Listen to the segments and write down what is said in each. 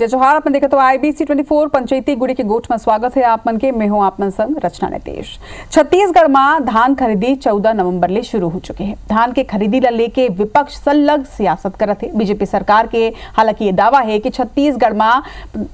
जय जोहार। अपन देखे तो IBC 24 पंचायती गुड़ी के गोठ में स्वागत है आप मन के। मैं हूं आप मन संग रचना नितेश। छत्तीसगढ़ में धान खरीदी 14 नवंबर ले शुरू हो चुके हैं। धान के खरीदी ला लेके विपक्ष संलग्न सियासत करत है। बीजेपी सरकार के हालांकि ये दावा है कि छत्तीसगढ़ में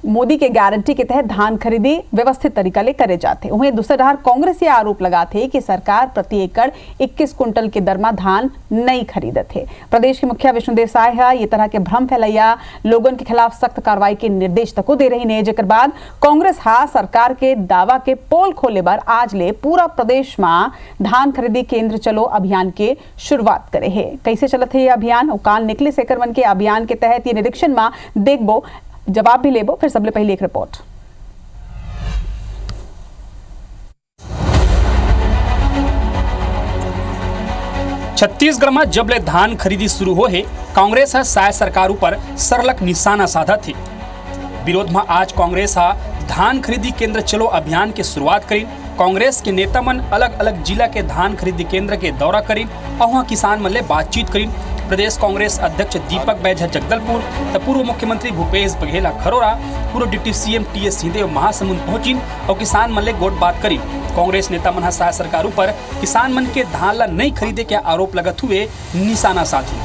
मोदी के गारंटी के तहत धान खरीदी व्यवस्थित तरीका ले करे जाते। वहीं दूसरे धार कांग्रेस ये आरोप लगाते कि सरकार प्रति एकड़ 21 क्विंटल के दर में धान नहीं खरीदत है। प्रदेश के मुखिया विष्णुदेव साय ये तरह के भ्रम फैलैया लोगों के खिलाफ सख्त कार्रवाई के निर्देश तक दे रही ने। जेकर बाद कांग्रेस सरकार के दावा के पोल खोले बार आज ले पूरा प्रदेश में धान खरीदी केंद्र चलो अभियान के शुरुआत करे है। कैसे चलत है ये अभियान, काल निकले सेकर मन के अभियान के तहत ये निरीक्षण में देखबो, जवाब भी लेबो। फिर सबले पहले एक रिपोर्ट। छत्तीसगढ़ में जब ले धान खरीदी शुरू हो है, कांग्रेस साय सरकार पर सरलक निशाना साधा थी। विरोध में आज कांग्रेस धान खरीदी केंद्र चलो अभियान के शुरुआत करी। कांग्रेस के नेता मन अलग अलग जिला के धान खरीदी केंद्र के दौरा करी और वहाँ किसान मन ले बातचीत करी। प्रदेश कांग्रेस अध्यक्ष दीपक बैझा जगदलपुर, पूर्व मुख्यमंत्री भूपेश बघेल खरोरा, पूर्व deputy CM TS Singhdeo Mahasamund पहुंची और किसान मन ले गोट बात करी। कांग्रेस नेता मन साय सरकार पर किसान मन के धान ला नहीं खरीदे के आरोप लगत हुए निशाना साधी।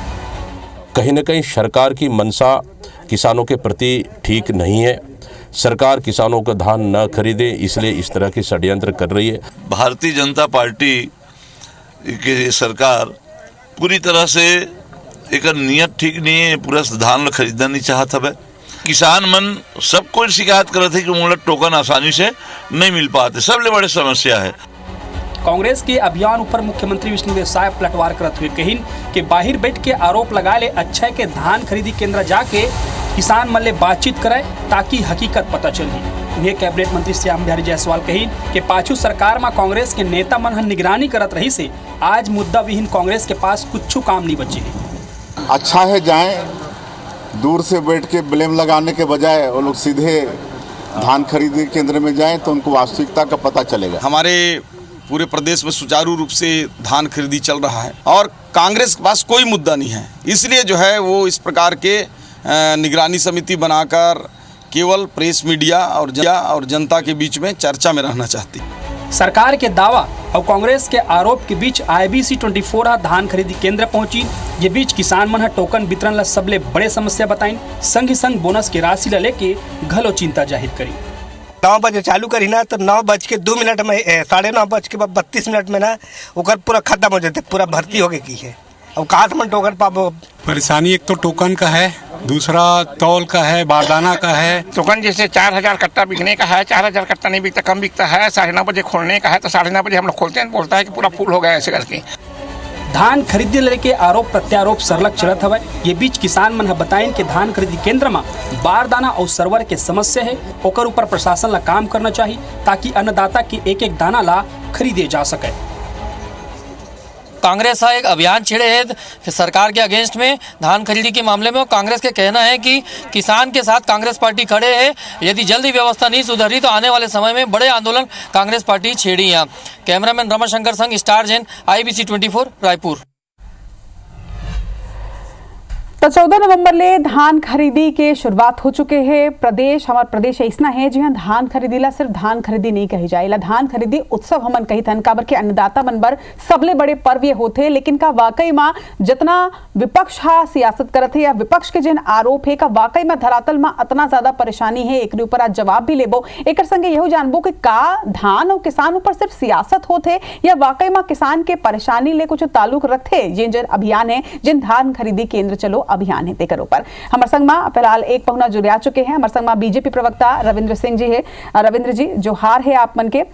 कहीं न कहीं सरकार की मंशा किसानों के प्रति ठीक नहीं है। सरकार किसानों का धान न खरीदे इसलिए इस तरह के षड्यंत्र कर रही है। भारतीय जनता पार्टी की सरकार पूरी तरह से एक नियत ठीक नहीं है। पूरा धान खरीदना नहीं चाहता है। किसान मन सबको शिकायत करते कि उन्हें टोकन आसानी से नहीं मिल पाते। सबले बड़े समस्या है। कांग्रेस के अभियान पर मुख्यमंत्री विष्णुदेव साय पलटवार करते हुए कहिन कि बाहर बैठ के आरोप लगा ले अच्छा के धान खरीदी केंद्र जाके किसान मन ले बातचीत कराए ताकि हकीकत पता चले। ये कैबिनेट मंत्री श्याम बिहारी जायसवाल कहिन कि पाछू सरकार में कांग्रेस के नेता मन निगरानी करत रही से आज मुद्दा विहीन कांग्रेस के पास कुछ काम नहीं बचे है। अच्छा है जाएं, दूर से बैठ के ब्लेम लगाने के बजाय वो लोग सीधे धान खरीदी केंद्र में जाएं तो उनको वास्तविकता का पता चलेगा। हमारे पूरे प्रदेश में सुचारू रूप से धान खरीदी चल रहा है और कांग्रेस के पास कोई मुद्दा नहीं है। इसलिए जो है वो इस प्रकार के निगरानी समिति बनाकर केवल प्रेस मीडिया और जनता के बीच में चर्चा में रहना चाहती है। सरकार के दावा और कांग्रेस के आरोप के बीच IBC 24 धान खरीदी केंद्र पहुंची। ये बीच किसान मन टोकन वितरण ला सबले बड़े समस्या बताई। संग ही संग बोनस की राशि ला लेके घलो चिंता जाहिर करी। 9 बजे चालू करी ना तो 9:02 में 9:32 में ना ओकर पूरा खत्म हो जाते, पूरा भर्ती हो गई की है। अब कहाँ से मन टोकन पाबो। परेशानी एक तो टोकन का है, दूसरा तौल का है, बारदाना का है। टोकन जैसे 4000 कट्टा बिकने का है, 4000 कट्टा नहीं बिकता, कम बिकता है। 9:30 बजे खोलने का है तो 9:30 बजे हम लोग खोलते हैं, बोलता है कि पूरा फुल हो गया ऐसे करके। धान खरीदी लेके आरोप प्रत्यारोप सरलग चलत हवे। ये बीच किसान मन बताइन कि धान खरीदी केंद्र में बारदाना और सर्वर के समस्या है, ओकर ऊपर प्रशासन ला काम करना चाहिए ताकि अन्नदाता की एक एक दाना ला खरीदे जा सके। कांग्रेस एक अभियान छेड़े है सरकार के अगेंस्ट में धान खरीदी के मामले में। कांग्रेस के कहना है कि किसान के साथ कांग्रेस पार्टी खड़े है। यदि जल्दी व्यवस्था नहीं सुधरी तो आने वाले समय में बड़े आंदोलन कांग्रेस पार्टी छेड़ी। यहाँ कैमरामैन रमाशंकर संग, स्टार जैन, IBC 24 रायपुर। तो 14 नवंबर ले धान खरीदी के शुरुआत हो चुके हैं। हमारा प्रदेश ऐसा है जहाँ धान खरीदी ला सिर्फ धान खरीदी नहीं कही जाए, ला धान खरीदी उत्सव हमन कही थन। काबर के अन्नदाता मन बर सबले बड़े पर्व ये होते। लेकिन का वाकई में जितना विपक्ष सियासत करते या विपक्ष के जिन आरोप है का वाकई में धरातल में इतना ज्यादा परेशानी है, एक ऊपर आज जवाब भी लेबो। एक संगे यही जानबो कि का धान और किसान ऊपर सिर्फ सियासत होते या वाकई में किसान के परेशानी ले कुछ ताल्लुक रखते। जिन अभियान है, जिन धान खरीदी केंद्र चलो अभियान है तेकर ऊपर हमारे संग में फिलहाल एक पहुना जुड़िया चुके हैं। हमारे संग में बीजेपी प्रवक्ता रविंद्र सिंह जी है। रविंद्र जी जोहार है आप मन के।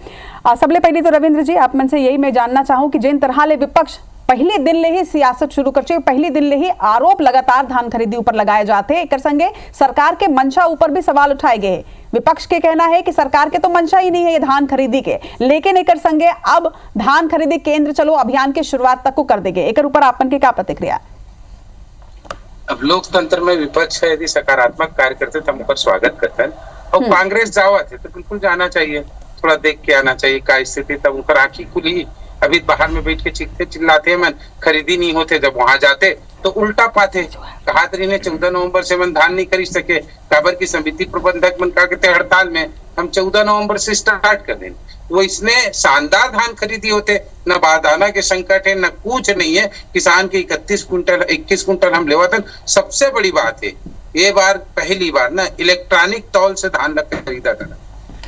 सबले पहले तो रविंद्र जी आप मन से यही मैं जानना चाहूं कि जिन तरह ले विपक्ष पहले दिन ले ही सियासत शुरू कर चुके, पहले दिन ले ही आरोप लगातार धान खरीदी ऊपर लगाए जाते हैं, एक संगे सरकार के मंशा ऊपर भी सवाल उठाए गए। विपक्ष के कहना है कि सरकार के तो मंशा ही नहीं है ये धान खरीदी के, लेकिन एक संगे अब धान खरीदी केंद्र चलो अभियान की शुरुआत तक को कर देंगे। एक ऊपर आपन की क्या प्रतिक्रिया? अब लोकतंत्र में विपक्ष यदि सकारात्मक कार्य करते तो हम उनका स्वागत करते हैं। और कांग्रेस जावा थे तो बिल्कुल जाना चाहिए, थोड़ा देख के आना चाहिए क्या स्थिति। तब उनका आंखी खुली। अभी बाहर में बैठ के चीखते चिल्लाते हैं, मन खरीदी नहीं होते। जब वहां जाते तो उल्टा पाते कहातरी ने 14 नवंबर से मन धान नहीं खरीद सके, काबर की समिति प्रबंधक मन का कहते हड़ताल में हम 14 नवंबर से स्टार्ट कर दें। वो इसने शानदार धान खरीदी होते, न बारदाना के संकट है, न कुछ नहीं है। किसान के 21 कुंटल हम लेवा था। सबसे बड़ी बात है ये बार पहली बार ना इलेक्ट्रॉनिक तौल से धान खरीदा था।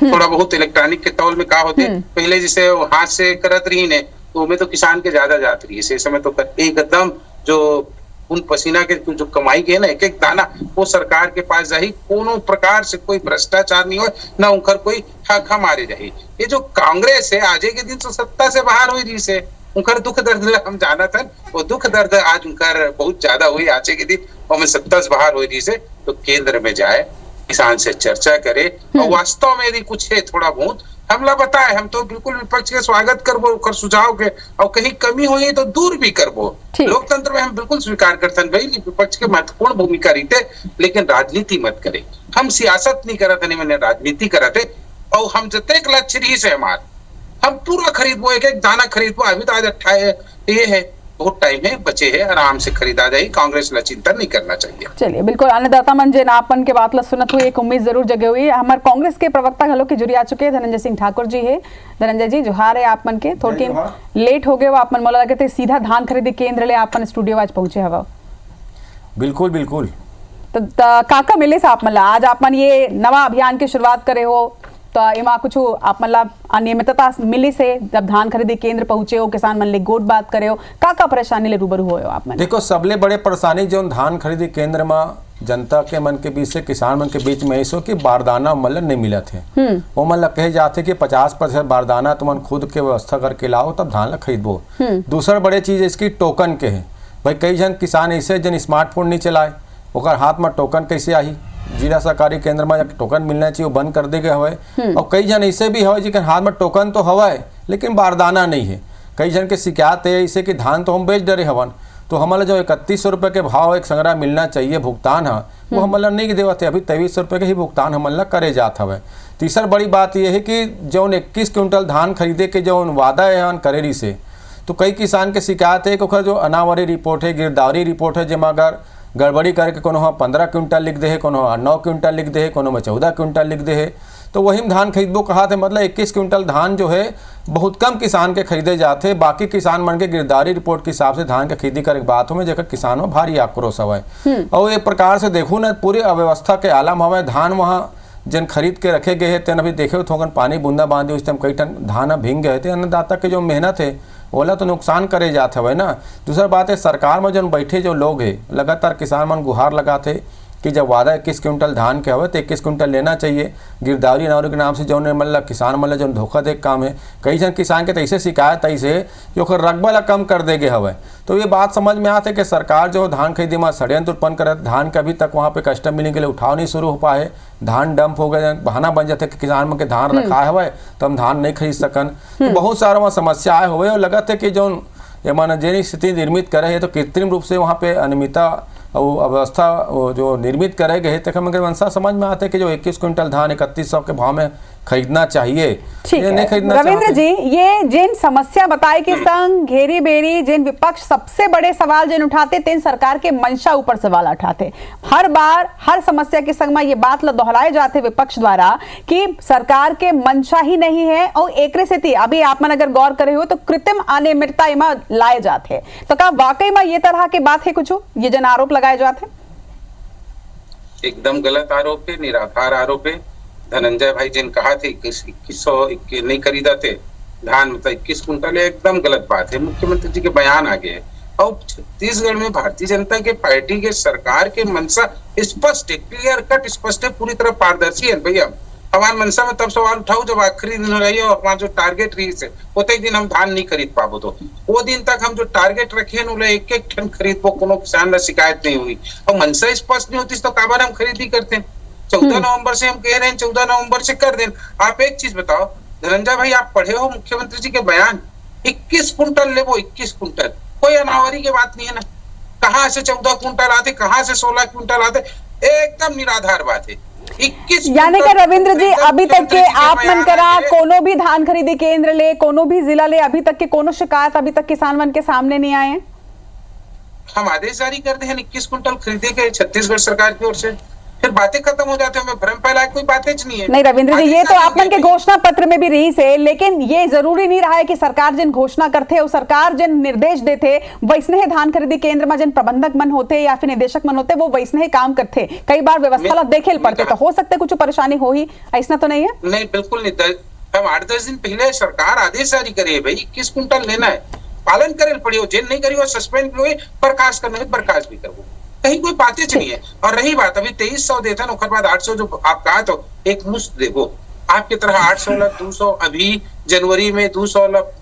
थोड़ा बहुत इलेक्ट्रॉनिक के तौल में क्या होते, पहले जिसे हाथ से करत रही ने तो में तो किसान के ज्यादा जात रही है। समय तो एकदम जो उन पसीना के जो कमाई के ना एक एक दाना वो सरकार के पास जाही, कोनो प्रकार से कोई भ्रष्टाचार नहीं हो, ना उनकर कोई हक हमारे जाही। ये जो कांग्रेस है आज के दिन तो सत्ता से बाहर हुई रही से उनकर दुख दर्द हम जाना था, वो दुख दर्द आज उनकर बहुत ज्यादा हुई आज के दिन, और मैं सत्ता से बाहर हुई रही से तो केंद्र में जाए, किसान से चर्चा करे और वास्तव में यदि कुछ है थोड़ा बहुत हमला बताए। हम तो बिल्कुल विपक्ष के स्वागत करबो, कर सुझाव के, और कहीं कमी हुई तो दूर भी करबो। लोकतंत्र में हम बिल्कुल स्वीकार करते हैं भाई विपक्ष के महत्वपूर्ण भूमिका रहते, लेकिन राजनीति मत करे। हम सियासत नहीं करते, नहीं मैंने राजनीति करते, और हम जते लक्ष्य रही से हमार हम पूरा खरीदबो, एक एक दाना खरीदबो। अभी तो आज 28 ये है, बहुत टाइम है, बचे है, आराम से खरीदा जाए। कांग्रेस ला चिंता नहीं करना चाहिए। चलिए बिल्कुल अन्नदाता मन जे आपन के बात ला सुनत हुई एक उम्मीद जरूर जगे हुई। हमारे कांग्रेस के प्रवक्ता हलो के जुड़ी आ चुके हैं धनंजय सिंह ठाकुर जी है। धनंजय जी जोहार है आप मन के, थोड़ी लेट हो गए वो आप मन मोला लगे थे सीधा धान खरीदी केंद्र ले आपन स्टूडियो आज पहुंचे हवा। बिल्कुल बिल्कुल तो काका मिले से आप मन आज आप मन ये नवा अभियान की शुरुआत करे हो, तो इमा कुछ आप मतलब अनियमितता मिली से जब धान खरीदी केंद्र पहुंचे हो, किसान मन ले गोट बात करे हो, का परेशानी ले रूबरू हो आप मन? देखो सबले बड़े परेशानी जो धान खरीदी केंद्र में जनता के मन के बीच से किसान मन के बीच में ऐसो कि बारदाना मतलब नहीं मिला थे। वो मतलब कहे जाते कि 50% बारदाना तुम खुद के व्यवस्था करके लाओ तब धान ला खरीदबो। दूसरा बड़े चीज इसकी टोकन के है भाई, कई जन किसान ऐसे जन स्मार्टफोन नहीं चलाए ओकर हाथ में टोकन कैसे आई, जिला सहकारी केंद्र में टोकन मिलना चाहिए वो बंद कर देगे हवे। और कई जन ऐसे भी हवे जिनके हाथ में टोकन तो हवे लेकिन बारदाना नहीं है। कई जन के शिकायत है ऐसे कि धान तो हम बेच डरे हवन, तो हमारा जो 3100 रुपये के भाव एक संग्रह मिलना चाहिए भुगतान है वो हमारा नहीं देवत है, अभी 2300 रुपये के ही भुगतान हमारा करे जात हवे। तीसरा बड़ी बात यह है कि जो 21 क्विंटल धान खरीदे के जो वादा है करेरी से, तो कई किसान के शिकायत है कि जो अनावरी रिपोर्ट है, गिरदावरी रिपोर्ट है, जिसमें अगर गड़बड़ी करके कोनो 15 क्विंटल लिख दे है, कोनो 9 क्विंटल लिख दे है, कोनो में 14 क्विंटल लिख दे है, तो वही में धान खरीदबो कहा थे। मतलब 21 क्विंटल धान जो है बहुत कम किसान के खरीदे जाते, बाकी किसान मन के गिरदारी रिपोर्ट के हिसाब से धान के खरीदी करे बात हो में जेकर किसान में भारी आक्रोश हवे। और एक प्रकार से देखो ना पूरी अव्यवस्था के आलम हवे। धान वहाँ जन खरीद के रखे गए तेन अभी देखे थोकन पानी बूंदा बांधी उस टाइम कई टन धान भींग गए थे। अन्नदाता के जो मेहनत है ओला तो नुकसान करे जाते हुए ना। दूसरा बात है सरकार में जो बैठे जो लोग है लगातार किसान मन गुहार लगाते कि जब वादा 21 क्विंटल धान के हवे तो 21 क्विंटल लेना चाहिए। गिरदावरी नावरी के नाम से जो मतलब किसान मतलब जो धोखा दे काम है, कई जन किसान के तो ऐसे शिकायत ऐसे कि रकबा ला कम कर देगे हवे। तो ये बात समझ में आते कि सरकार जो धान खरीदी में षड्यंत्र उत्पन्न करे, धान के अभी तक वहाँ पे कस्टम मिलिंग के लिए उठाव नहीं शुरू हो पाए, धान डंप हो गए, बहाना बन जाते कि किसान में के धान रखा है तो हम धान नहीं खरीद सकन। तो बहुत सारा वहाँ समस्याएं हुए और लगा थे कि जो ये माना जेनी स्थिति निर्मित करे है तो कृत्रिम रूप से वहाँ पे अनियमितता और अवस्था जो निर्मित करे गए तक मगर मनसा समझ में आते कि जो 21 क्विंटल धान 3100 के भाव में खरीदना चाहिए, ये नहीं खरीदना। रविंद्र जी ये जिन समस्या बताए कि संग घेरी बेरी जिन विपक्ष सबसे बड़े सवाल जिन उठाते तेन सरकार के मंशा ऊपर सवाल उठाते, हर बार हर समस्या के संग में ये बात दोहराए जाते विपक्ष द्वारा कि सरकार के मंशा ही नहीं है और एक स्थिति अभी आप मन अगर गौर करे हो तो कृत्रिम अनियमितता इमा लाए जाते, तो क्या वाकई में ये तरह की बात है कुछ ये जन आरोप लगाए जाते? एकदम गलत आरोप है, निराधार आरोप है। धनंजय भाई जिन कहा थे 2100 नहीं खरीदा थे धान मतलब 21 कुंटल, एकदम गलत बात है। मुख्यमंत्री जी के बयान आ गए और छत्तीसगढ़ में भारतीय जनता के पार्टी के सरकार के मंशा स्पष्ट है, क्लियर कट स्पष्ट है, पूरी तरह पारदर्शी है। भैया हमारे मंशा में तब सवाल उठाओ जब आखिरी दिन रही और हमारा जो टारगेट रही है होते दिन हम धान नहीं खरीद पाबो, तो वो दिन तक हम जो टारगेट रखे हैं एक एक टन खरीद पो, कोनो किसान का शिकायत नहीं हुई और मंशा स्पष्ट नहीं होती तो काबर हम खरीदी करते हैं। 14 नवंबर से हम कह रहे हैं 14 नवंबर से कर दें। आप एक चीज बताओ धनंजय भाई, आप पढ़े हो मुख्यमंत्री जी के बयान, 21 कुंटल ले वो 21 कुंटल, कोई अनावरी की बात नहीं है ना। कहाँ से 14 कुंटल आते, कहाँ से 16 कुंटल आते, एकदम निराधार बात है। 21 यानी कि रविंद्र जी अभी तक के आप मन करा कोनो भी धान खरीदी केंद्र ले, कोनो भी जिला ले, अभी तक के कोनो शिकायत अभी तक किसान मन के सामने नहीं आए हैं? हम आदेश जारी कर दे 21 कुंटल खरीदे के छत्तीसगढ़ सरकार की ओर से, फिर बातें खत्म हो जाते हैं, हमें भ्रम फैलाए कोई बातें नहीं है। नहीं रविंद्र जी, ये तो आप मन के घोषणा पत्र में भी रही से, लेकिन ये जरूरी नहीं रहा है कि सरकार जिन घोषणा करते और सरकार जिन निर्देश देते वैसने धान खरीदी केंद्र में जिन प्रबंधक मन होते या फिर निदेशक मन होते वो वैसने काम करते। कई बार व्यवस्था देखे पड़ते, तो हो सकते कुछ परेशानी हो ही, ऐसा तो नहीं है? नहीं, बिल्कुल नहीं। हम 8-10 दिन पहले सरकार आदेश जारी करे भाई 21 कुंटल लेना है, पालन करे पड़ी हो, जेल नहीं करी हो, सस्पेंड भी हो, बर्खास्त करना है बर्खास्त भी करो, कहीं कोई बातें नहीं है। और रही बात अभी 2300 देता ना, बाद 800 जो आप कहा तो एक मुश्त देखो, आपकी तरह 800 200 अभी जनवरी में, 200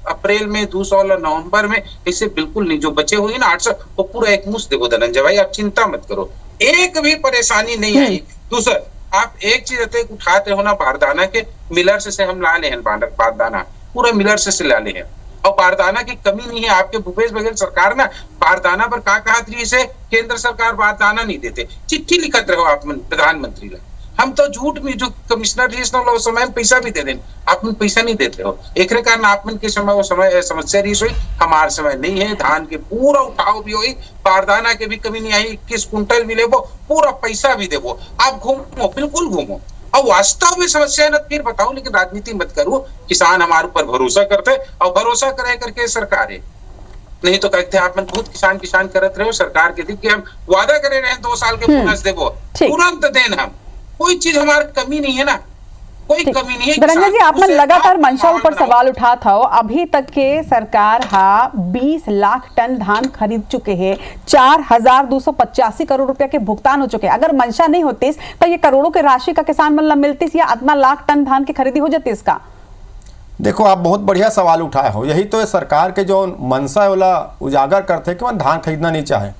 अप्रैल में, 200 नवंबर में, इससे बिल्कुल नहीं। जो बचे हुए ना 800 वो पूरा एक मुश्त देखो धनंजय भाई, आप चिंता मत करो, एक भी परेशानी नहीं आई। दूसरा आप एक चीज उठाते हो ना, बारदाना के मिलर से हम ला ले हैं, बारदाना पूरा मिलर से ला ले हैं, और बारदाना की कमी नहीं है। आपके भूपेश बघेल सरकार ना बारदाना पर कहा से केंद्र सरकार बारदाना नहीं देते, चिट्ठी लिखत रहो आप प्रधानमंत्री ला, हम तो झूठ में जो कमिश्नर रीजनल समय में पैसा भी दे दें, आप पैसा नहीं देते हो, एक कारण आप के समय वो समय समस्या रही हुई, हमारे समय नहीं है। धान के पूरा उठाव भी हुई, बारदाना के भी कमी नहीं आई, 21 कुंटल भी ले वो, पूरा पैसा भी देवो, आप घूमो, बिल्कुल घूमो। और वास्तव में समस्या न फिर बताओ, लेकिन राजनीति मत करो। किसान हमारे ऊपर भरोसा करते और भरोसा करे करके सरकार है, नहीं तो कहते आप मन बहुत किसान करते रहे हो, सरकार के थी हम वादा करे रहे 2 साल के बोनस देवो, तुरंत देन, हम कोई चीज हमारी कमी नहीं है ना, कोई कमी नहीं है। धनंजय जी, आप लगातार मंशा ऊपर सवाल उठा था, अभी तक के सरकार 20 लाख टन धान खरीद चुके हैं, 4285 करोड़ रुपया के भुगतान हो चुके हैं। अगर मंशा नहीं होती तो ये करोड़ों की राशि का किसान मन मिलती या इतना लाख टन धान की खरीदी हो जाती इसका? देखो, आप बहुत बढ़िया सवाल उठाए हो, यही तो सरकार के जो मंशा वाला उजागर करते कि धान खरीदना नहीं चाहे।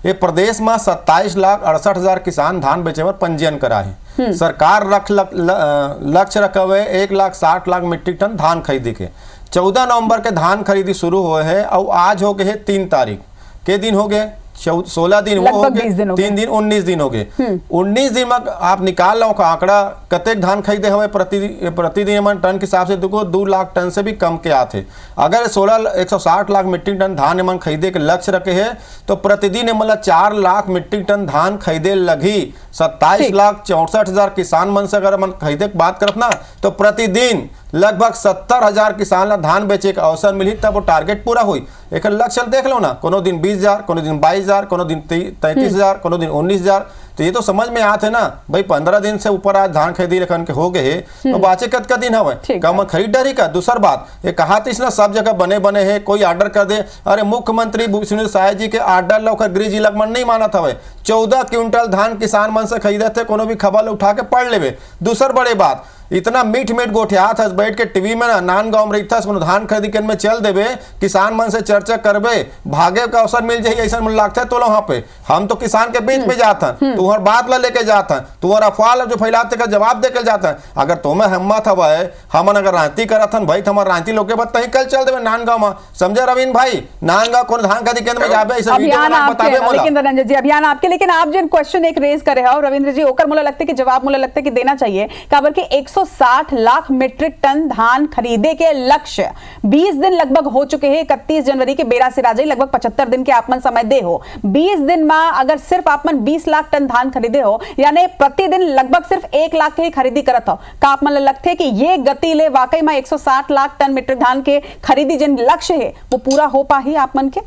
ये प्रदेश में 27,68,000 किसान धान बेचे पर पंजीयन कराए। सरकार लक्ष्य रखे हुए 1,60,00,000 मीट्रिक टन धान खरीदी के। 14 नवंबर के धान खरीदी शुरू हुए है और आज हो गए है 3 तारीख के दिन हो गए 16 दिन, वो हो गए 3 दिन 19 दिन हो गए। 19 दिन में आप निकाल लो आंकड़ा कतेक धान खरीदे हुए प्रतिदिन मन टन के हिसाब से 2 लाख टन से भी कम के आते। अगर 160 लाख मीट्रिक टन धान मन खरीदे के लक्ष्य रखे है तो प्रतिदिन मतलब 4 लाख मीट्रिक टन धान खरीदे लगी। 27,64,000 किसान मन से अगर मन खरीदे की बात करत ना तो प्रतिदिन लगभग 70,000 किसान धान बेचे के अवसर मिली, तब वो टारगेट पूरा हुई। एक लक्ष्य देख लो ना, कोनो दिन 20,000, कोनो दिन 22,000, कोनो दिन 33,000, कोनो दिन 19,000। तो ये तो समझ में आते है ना भाई, 15 दिन से ऊपर आज धान खरीदी लेखन के हो गए तो बाचे कत दिन हवे कम खरीद डरी का। दूसर बात ये कहा थी ना, सब जगह बने है, कोई ऑर्डर कर दे, अरे मुख्यमंत्री सुनील साय जी के ऑर्डर ला गृह जिला मन नहीं माना था। 14 क्विंटल धान किसान मन से खरीदे थे, कोनो भी खबर उठा के पढ़ लेवे। दूसर बड़े बात, इतना मीठ गोठिया था बैठ के टीवी में ना, नान गांव में रहता धान खरीदी के में चल देवे, किसान मन से चर्चा करबे, भागे का अवसर मिल जाए ऐसा मन लगता है। तो वहाँ पे हम तो किसान के बीच में जाता, तुम्हार बात ला लेके जाता, तुम्हारा अफवाह जो फैलाते का जवाब दे के जाता। अगर तुम्हें हिम्मत हवा है, हमन अगर रांती करत हन भाई, हमारे रांती लोग के बात तही कल चल देवे नान गांव में, समझे रविंद्र भाई? नान गांव कौन धान खरीदी केंद्र में जाबे ऐसा अभियान आपके, लेकिन रंजन जी अभियान आपके, लेकिन आप जिन क्वेश्चन एक रेज करे हो रविंद्र जी, ओकर मुझे लगता है कि जवाब मुझे लगता है कि देना चाहिए। काबर के 160 लाख मीट्रिक टन धान खरीदे के लक्ष्य 20 दिन लगभग हो चुके हैं। 31 जनवरी के बेरा से राजे लगभग 75 दिन के आपमन समय दे हो। 20 दिन में अगर सिर्फ आपमन 20 लाख टन धान खरीदे हो, यानी प्रतिदिन लगभग सिर्फ 1 लाख की खरीदी करत हो, का आपमन लगते कि ये गति ले वाकई में 160 लाख टन मीट्रिक धान के खरीदी जिन लक्ष्य है वो पूरा हो पाही आपमन के?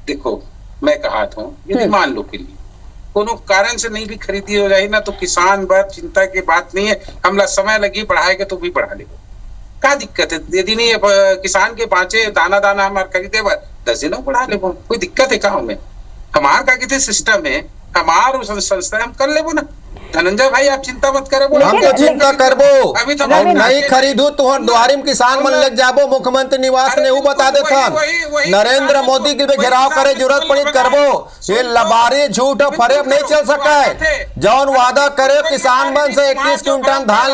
देखो, मैं कहा था यदि मान लो के लिए कोनो कारण से नहीं भी खरीदी हो जाए ना, तो किसान बात चिंता की बात नहीं है, हमला समय लगी बढ़ाएगा तो भी बढ़ा लेगा, क्या दिक्कत है? यदि नहीं किसान के पांचे दाना हमारे खरीदे 10 दिनों बढ़ा ले, कोई दिक्कत है कहाँ में? हमारे का कितने सिस्टम है, हमारे संस्था हम कर ले ना। धनंजय भाई आप चिंता मत करे, हम तो चिंता करबो, अभी तो नहीं खरीदू तुहर द्वारी में किसान मन लग जाबो। मुख्यमंत्री निवास ने वो बता दे था, नरेंद्र मोदी के घेराव करे जरूरत पड़ी करबो। ये लबारी झूठ और फरेब नहीं चल सका है। जौन वादा करे किसान मन से 21 क्विंटल धान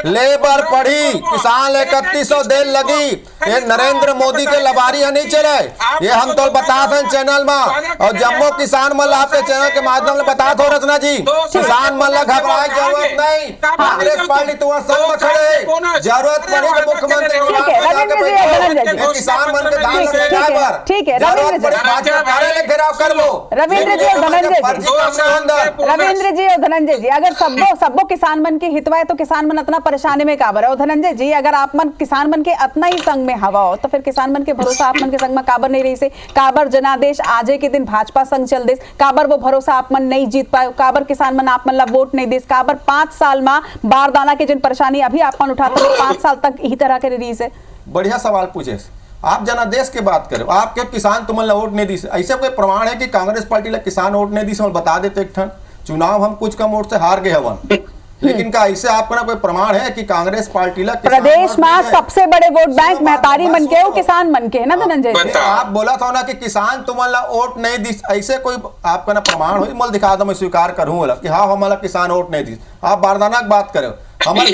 लेबर पड़ी, किसान 3100 देर लगी। ये नरेंद्र मोदी के लबारी नहीं चले, ये हम तो बता थे चैनल में, और जम्मू किसान मन आपके चैनल के माध्यम से बता दो रचना जी, किसान मतलब घबराए जरूरत नहीं, कांग्रेस पार्टी तुम्हारा संग में खड़े है, जरूरत पड़ी तो मुख्यमंत्री किसान मन के धान लगे ड्राइवर, ठीक है जरूरत पड़ी भाजपा कार्यालय घेराव कर लो। रविंद्र जी और धनंजय जी, अगर सबो किसान मन के हितवा है तो किसान मन इतना परेशानी में काबर है। और धनंजय जी, अगर आप मन किसान मन के इतना ही संग में हवा हो तो फिर किसान मन के भरोसा आप मन के संग में काबर नहीं रही से? काबर जनादेश आजे के दिन भाजपा संग चल देस, काबर वो भरोसा आप मन नहीं जीत पाए, काबर किसान मन आप मन ला वोट नहीं देस, काबर 5 साल में बारदाना के जिन परेशानी अभी आप मन उठाते 5 साल तक यही तरह के रही से? बढ़िया सवाल पूछे। आप जनादेश की बात करो, आपके किसान तुम्हें वोट नहीं दी, ऐसे कोई प्रमाण है कि कांग्रेस पार्टी ला किसान वोट नहीं दी? बता देते एक ठन चुनाव हम कुछ कम वोट से हार गए हवन, लेकिन क्या ऐसे आपका ना कोई प्रमाण है कि कांग्रेस पार्टी ला प्रदेश में सबसे बड़े वोट बैंक महतारी मन के किसान मन के है ना धनंजय जी? आप बोला था ना कि किसान तुम्हारा वोट नहीं दी, ऐसे कोई आपका ना प्रमाण हो मोल दिखा दो, मैं स्वीकार करूँ बोला कि हाँ हमारा किसान वोट नहीं दी। आप बारदाना की बात करो, हमारी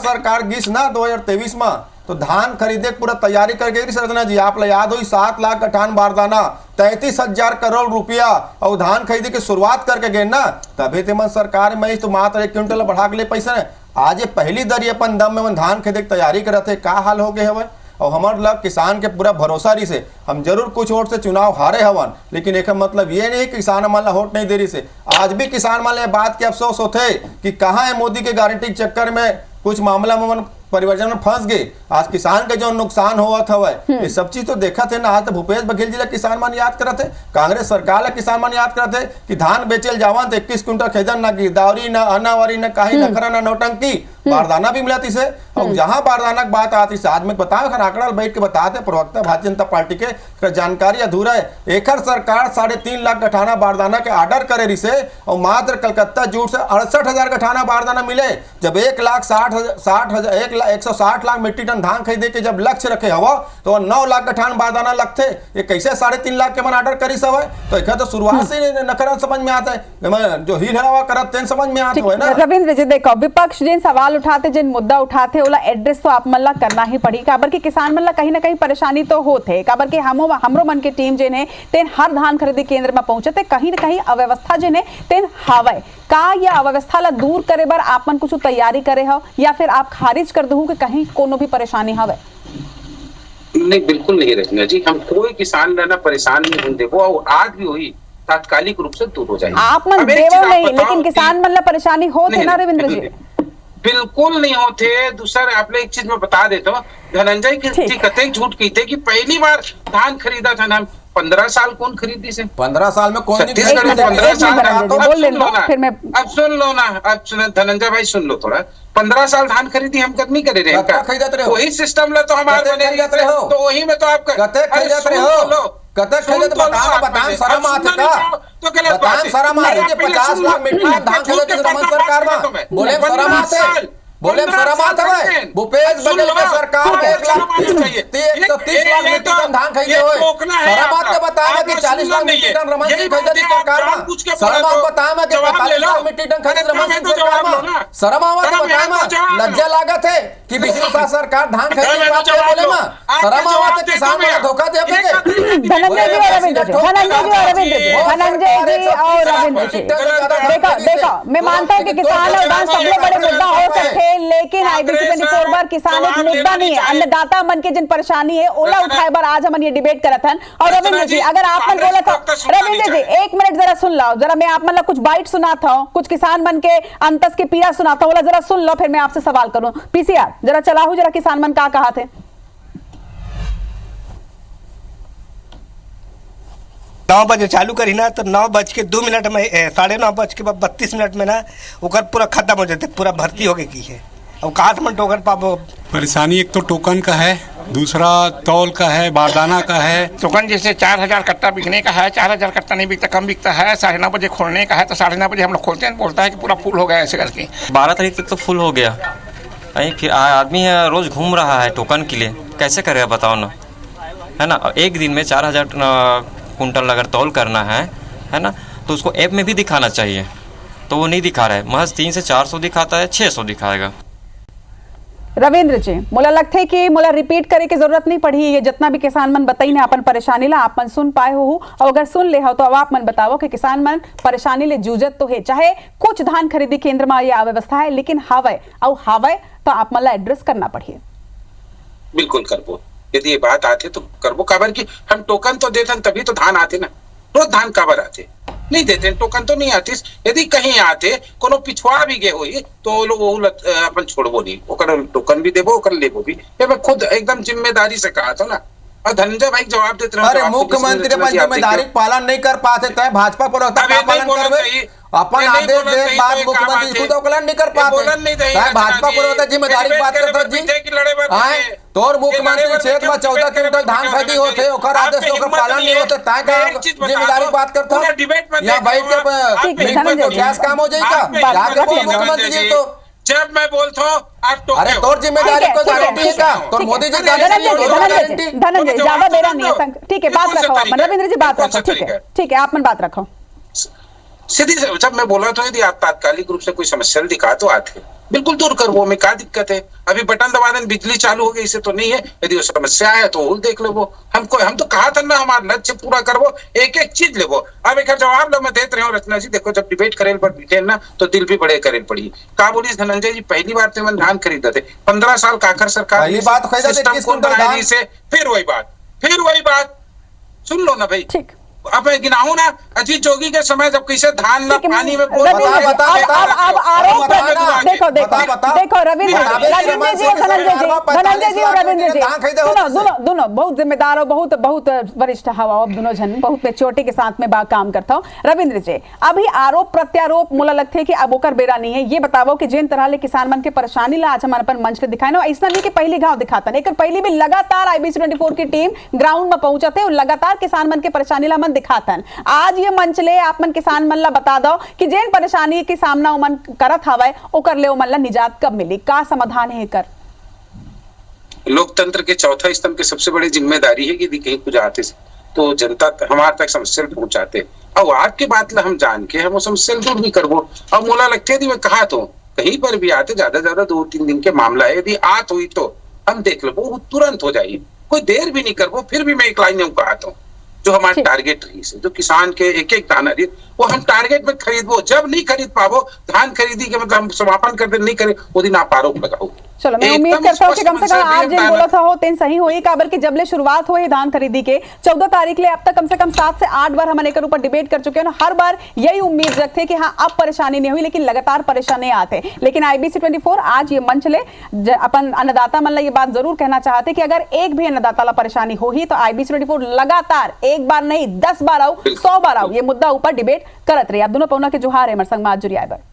सरकार गीस ना 2023 में तो धान खरीदे पूरा तैयारी कर गई सरजना जी, आप याद हो 7 लाख कटान बारदाना 33,000 करोड़ रुपया और धान खरीदे की शुरुआत करके गए ना, तभी तो सरकार में तो मात्र 1 क्विंटल बढ़ा के ले पैसा ने आज पहली दर अपन दम में धान खरीदे की तैयारी कर रहे थे, का हाल हो गए हवे। और हमारे लग किसान के पूरा भरोसा रही से हम जरूर कुछ वोट से चुनाव हारे हवन, लेकिन एक मतलब ये नहीं किसान हमारा वोट नहीं दे रही से। आज भी किसान वाले बात के अफसोस होते कि कहाँ है मोदी के गारंटी के चक्कर में कुछ मामला में परिवर्तन में फंस गए। आज किसान का जो नुकसान हुआ था ये सब चीज तो देखा थे ना। आज तो भूपेश बघेल जी ला किसान मान याद करते, कांग्रेस सरकार ला किसान मान याद करते कि धान बेचल जावन तो 21 क्विंटल खेजन ना गिरदावरी ना अनावारी ना काही नखरा ना नौटंकी, बारदाना भी मिलती से। और जहां बारदाना की बात आती से आज में बताओ आंकड़ा बैठ के बताते प्रवक्ता भारतीय जनता पार्टी के जानकारी अधूरा है। एक सरकार 3.5 लाख गठाना बारदाना के ऑर्डर करे रही से और मात्र कलकत्ता जूट से 68,000 गठाना बारदाना मिले, जब 160 लाख मीट्रिक टन धान खरीदे के जब लक्ष्य रखे हवा तो 9 लाख गठान बारदाना लगते, ये कैसे 3.5 लाख के मन ऑर्डर करी सब है। तो एक तो शुरुआत से नकरा समझ में आता है, जो हिल हवा करत तेन समझ में आता है ना। रविंद्र जी देखो, विपक्ष जिन सवाल उठाते जिन मुद्दा उठाते ओला एड्रेस तो आप मल्ला करना ही पड़ी, काबर के किसान मल्ला कहीं ना कहीं परेशानी तो होते, काबर के हमरो मन के टीम जिन है तेन हर धान खरीदी केंद्र में पहुंचते, कहीं ना कहीं अव्यवस्था जिन है तेन हावय का या अव्यवस्था ला दूर करे बर आप मन कुछ तैयारी करे हो या फिर आप खारिज कर दू कि कहीं कोनो भी परेशानी हवे? नहीं, बिल्कुल नहीं रचना जी, हम कोई किसान रहना परेशान नहीं होंगे, वो आज भी वही तात्कालिक रूप से दूर हो जाएगी। आप मन देवो नहीं, लेकिन किसान मन ला परेशानी होते ना रविंद्र जी? बिल्कुल नहीं होते। दूसरा आपने एक चीज मैं बता देता हूँ, धनंजय जी कते झूठ कहते कि पहली बार धान खरीदा था ना 15 साल कौन खरीदी से? 15 साल में कौन छत्तीसगढ़ में 15 साल। अब सुन लो ना, अब सुन धनंजय भाई सुन लो थोड़ा, 15 साल धान खरीदी हम कद नहीं करे रहे, वही सिस्टम ला तो हमारे बने रहे हो, तो वही में तो आप कतक खरीदत बताएं शर्म आते का, तो बताएं शर्म आते कि 50 लाख मीट्रिक टन धान खरीदे रमन सरकार में बोले शर्म आते, बोले शर्म आता है। भूपेश बघेल की सरकार 1,30,000 मीट्रिक टन धान खरीदे हुए, शर्म आते बताया कि 40 लाख मीट्रिक टन रमन सिंह खरीदे सरकार में, शर्म आते बताया कि 45 लाख मीट्रिक टन खरीदे रमन सिंह सरकार में, शर्म आते बताया लज्जा लागत है कि पिछली सरकार धान खरीदे बात बोले में, शर्म आते किसान को धोखा दे के। धनंजय जी और रविंद्र जी देखो मैं मानता हूँ कि किसान और दान सबसे बड़े मुद्दा हो सकते, लेकिन IBC 24 बार किसान एक मुद्दा नहीं है, अन्नदाता मन के जिन परेशानी है ओला उठाए बार आज हम ये डिबेट करत हन। और रविंद्र जी अगर आप मन बोले तो रविंद्र जी 1 मिनट जरा सुन लो, जरा मैं आप मन कुछ बाइट सुनाता हूँ, कुछ किसान मन के अंतस के पीड़ा सुनाता हूँ, जरा सुन लो फिर मैं आपसे सवाल करूँ। PCR जरा चलाओ जरा किसान मन का कहा थे। 9 बजे चालू करी ना तो 9:02 में 9:32 में ना ओकर पूरा खत्म हो जाते, पूरा भर्ती हो गई की है। और कहाँ से मन टोकन पाबो? परेशानी एक तो टोकन का है, दूसरा तौल का है, बारदाना का है। टोकन जैसे 4,000 कट्टा बिकने का है, 4,000 कट्टा नहीं बिकता, कम बिकता है। 9:30 बजे खोलने का है तो 9:30 बजे हम लोग खोलते हैं, बोलता है कि पूरा फुल हो गया ऐसे करके। 12 तारीख तक तो फुल हो गया। फिर आदमी रोज घूम रहा है टोकन के लिए, कैसे करेगा बताओ ना, है ना। एक दिन में 4,000 कुंटल अगर तौल करना है ना, तो उसको ऐप में भी दिखाना चाहिए, तो वो नहीं दिखा रहा है। महज 300 से 400 दिखाता है, 600 दिखाएगा। रविंद्र जी, मोला लगता है कि मोला रिपीट करे की जरूरत नहीं पड़ी, ये जितना भी किसान मन बताई ने अपन परेशानी ला आप मन सुन पाए हो, और अगर सुन ले हो तो अब आप मन बताओ कि किसान मन परेशानी ले जूझत तो है, चाहे कुछ धान खरीदी केंद्र में ये अव्यवस्था है, लेकिन हावे तो आप मन ला एड्रेस करना पड़िए। बिल्कुल करबो, यदि ये बात आते तो करबो, काबर की हम टोकन तो देते तभी तो धान आते ना, रोज धान काबर आते नहीं देते, टोकन तो नहीं आती। यदि कहीं आते कोनो पिछवा भी गए हुई तो लोग अपन छोड़बो नहीं, ओकर टोकन भी देबो, ओकर लेबो भी। ये मैं खुद एकदम जिम्मेदारी से कहा था ना, और धनंजय भाई जवाब देते रहे। अरे मुख्यमंत्री अपन जिम्मेदारी पालन नहीं कर पाते, तय भाजपा प्रवक्ता का पालन करवे, अपन आदेश दे बाद मुख्यमंत्री खुद पालन नहीं कर पाते, तय भाजपा प्रवक्ता जिम्मेदारी बात करते जी आए तोर मुख्यमंत्री क्षेत्र में 14 क्विंटल धान खरीदी होते, ओकर आदेश ओकर पालन नहीं होते, तय का जिम्मेदारी बात करते या बैठ के क्या काम हो जाएगा जाके बोल मुख्यमंत्री जी। तो जब मैं बोलता हूँ अरे तोर जिम्मेदारी को गारंटी है का, तो मोदी जी धनंजय ज्यादा देना नहीं है, ठीक है बात रखो आप, रविंद्र जी बात रखो, ठीक है आप मन बात रखो। सीधी जब मैं बोला तो यदि आप तात्कालिक रूप से कोई समस्या दिखा तो आते बिल्कुल दूर कर, वो में क्या दिक्कत है, अभी बटन दबा दें बिजली चालू हो गई, इसे तो नहीं है। यदि वो समस्या है तो देख लो, वो हम तो कहा था ना हमारा लक्ष्य पूरा करवो, एक एक चीज लेवो। अब एक जवाब लो मैं देते रहे हूँ रचना जी, देखो जब डिबेट करेल पर बैठे ना तो दिल भी बड़े करेल पड़ी। का बोली धनंजय जी, पहली बार तो धान खरीदते थे 15 साल काकर सरकार से, फिर वही बात सुन लो ना भाई, अब मैं गिनाऊं ना, अजीत जोगी के समय जब किसे धान ना पानी में देखो रविंद्र जी और धनंजय जी और रविंद्र जी दोनों बहुत जिम्मेदार हो, बहुत वरिष्ठ हवा, दोनों जन बहुत मेच्योरिटी के साथ में काम करता हूँ। रविंद्र जी, अभी आरोप प्रत्यारोप मोला लगता है कि अब ओकर बेरा नहीं है, ये बताओ कि जिन तरह ले किसान मन के परेशानी ला आज हमारे पर मंच पे दिखाए ना, ऐसा नहीं कि पहली घाव दिखाता, एक पहली भी लगातार IBC 24 की टीम ग्राउंड में पहुंचते और लगातार किसान मन के परेशानी ला दिखातन। आज ये मंच ले आप मन किसान मन ला बता दो कि जेन परेशानी के सामना मन करत हवाए ओकर ले मन ला निजात कब मिली, का समाधान है कर? लोकतंत्र के चौथा स्तंभ की सबसे बड़ी जिम्मेदारी है कि यदि कहीं कुछ आते तो जनता हमारे तक समस्या पहुंचाते, और आपके बात ला हम जान के हम समस्या दूर भी करबो। अब मोला लगते यदि मैं कहा तो कहीं पर भी आते ज्यादा 2-3 दिन के मामला है, यदि आत हुई तो हम देख लो वो तुरंत हो जाएगी, कोई देर भी नहीं करबो। फिर भी मैं एक लाइन में कहा था जो हमारे टारगेट रही से, जो किसान के एक दाना रही वो हम टारगेट में खरीदबो, जब नहीं खरीद पाबो धान खरीदी के मतलब हम समापन कर दे नहीं करे वो दिन आप आरोप लगाओ। चलो मैं उम्मीद करता हूँ कि कम से कम आप जिन बोला था हो तेन सही होई, काबर की जब ले शुरुआत हुई धान खरीदी के 14 तारीख ले अब तक कम से कम 7 से 8 बार हम ऊपर डिबेट कर चुके हैं ना, हर बार यही उम्मीद रखते कि हाँ अब परेशानी नहीं हुई, लेकिन लगातार परेशानी आते। लेकिन IBC 24 आज ये मंच ले अपन अन्नदाता मन ला ये बात जरूर कहना चाहते कि अगर एक भी अन्नदाता ला परेशानी होगी तो IBC 24 लगातार एक बार नहीं 10 बार आओ 100 बार आओ ये मुद्दा ऊपर डिबेट करत रही। आप दोनों पौना के जोहार है मरसंग माज जुरियाबर।